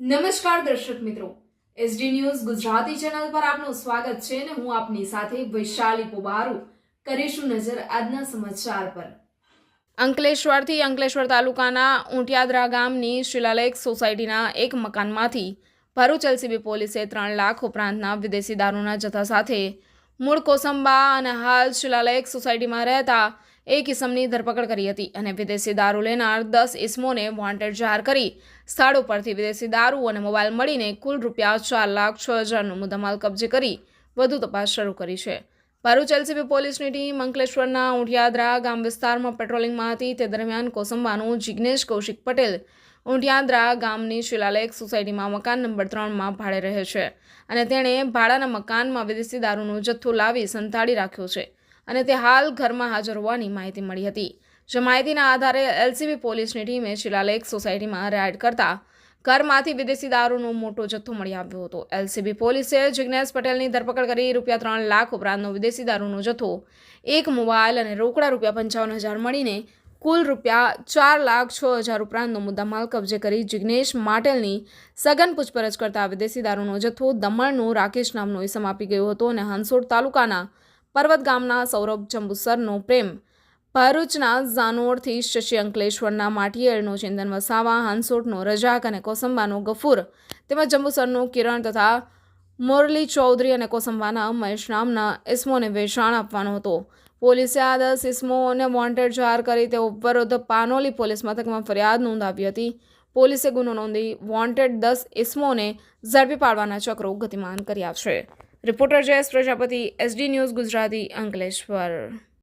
નમસ્કાર દર્શક મિત્રો, એસડી ન્યૂઝ ગુજરાતી ચેનલ પર આપનું સ્વાગત છે અને હું આપની સાથે વૈશાલી પોબારુ કરીશું નજર આજના સમાચાર પર। અંકલેશ્વરથી અંકલેશ્વર તાલુકાના ઊંટિયાદરા ગામની શિલાલેખ સોસાયટીના એક મકાનમાંથી ભરૂચ એલસીબી પોલીસે 3 લાખ ઉપરાંતના વિદેશી દારૂના જથ્થા સાથે મૂળ કોસંબા અને હાલ શિલાલેખ સોસાયટીમાં રહેતા એક ઇસમની ધરપકડ કરી હતી અને વિદેશી દારૂ લેનાર 10 ઇસમોને વોન્ટેડ જાહેર કરી સ્થળ ઉપરથી વિદેશી દારૂ અને મોબાઈલ મળીને કુલ રૂપિયા 4,06,000નો મુદ્દામાલ કબજે કરી વધુ તપાસ શરૂ કરી છે। ભરૂચ એલસીબી પોલીસની ટીમ અંકલેશ્વરના ઊંટિયાદરા ગામ વિસ્તારમાં પેટ્રોલિંગમાં હતી તે દરમિયાન કોસંબાનું જિગ્નેશ કૌશિક પટેલ ઊંટિયાદરા ગામની શિલાલેખ સોસાયટીમાં મકાન નંબર 3માં ભાડે રહે છે અને તેણે ભાડાના મકાનમાં વિદેશી દારૂનો જથ્થો લાવી સંતાડી રાખ્યો છે અને તે હાલ ઘરમાં હાજર હોવાની માહિતી મળી હતી। જે માહિતીના આધારે એલસીબી પોલીસની ટીમે શિલાલેખ સોસાયટીમાં રેડ કરતા ઘરમાંથી વિદેશી દારૂનો મોટો જથ્થો મળી આવ્યો હતો। એલસીબી પોલીસે જિગ્નેશ પટેલની ધરપકડ કરી રૂપિયા 3 લાખ ઉપરાંતનો વિદેશી દારૂનો જથ્થો, એક મોબાઈલ અને રોકડા રૂપિયા 55,000 મળીને કુલ રૂપિયા 4,06,000 ઉપરાંતનો મુદ્દામાલ કબજે કરી જિગ્નેશ માટેલની સઘન પૂછપરછ કરતા વિદેશી દારૂનો જથ્થો દમણનો રાકેશ નામનો ઇસમ આપી ગયો હતો અને હાંસોડ તાલુકાના પર્વત ગામના સૌરભ ચંબુસરનો પ્રેમ, ભરૂચના ઝાનોડથી શશી, અંકલેશ્વરના માટીએળનો ચિંતન વસાવા, હાંસોટનો રજાક અને કોસંબાનો ગફૂર તેમજ જંબુસરનો કિરણ તથા મુરલી ચૌધરી અને કોસંબાના મહેશ નામના ઇસમોને વેચાણ આપવાનો હતો। પોલીસે આ 10 ઇસમોને વોન્ટેડ જાહેર કરી તેઓ વિરુદ્ધ પાનોલી પોલીસ મથકમાં ફરિયાદ નોંધાવી હતી। પોલીસે ગુનો નોંધી વોન્ટેડ 10 ઇસમોને ઝડપી પાડવાના ચક્રો ગતિમાન કર્યા છે। Reporter Jayesh Prajapati, SD news Gujarati, Ankleshwar.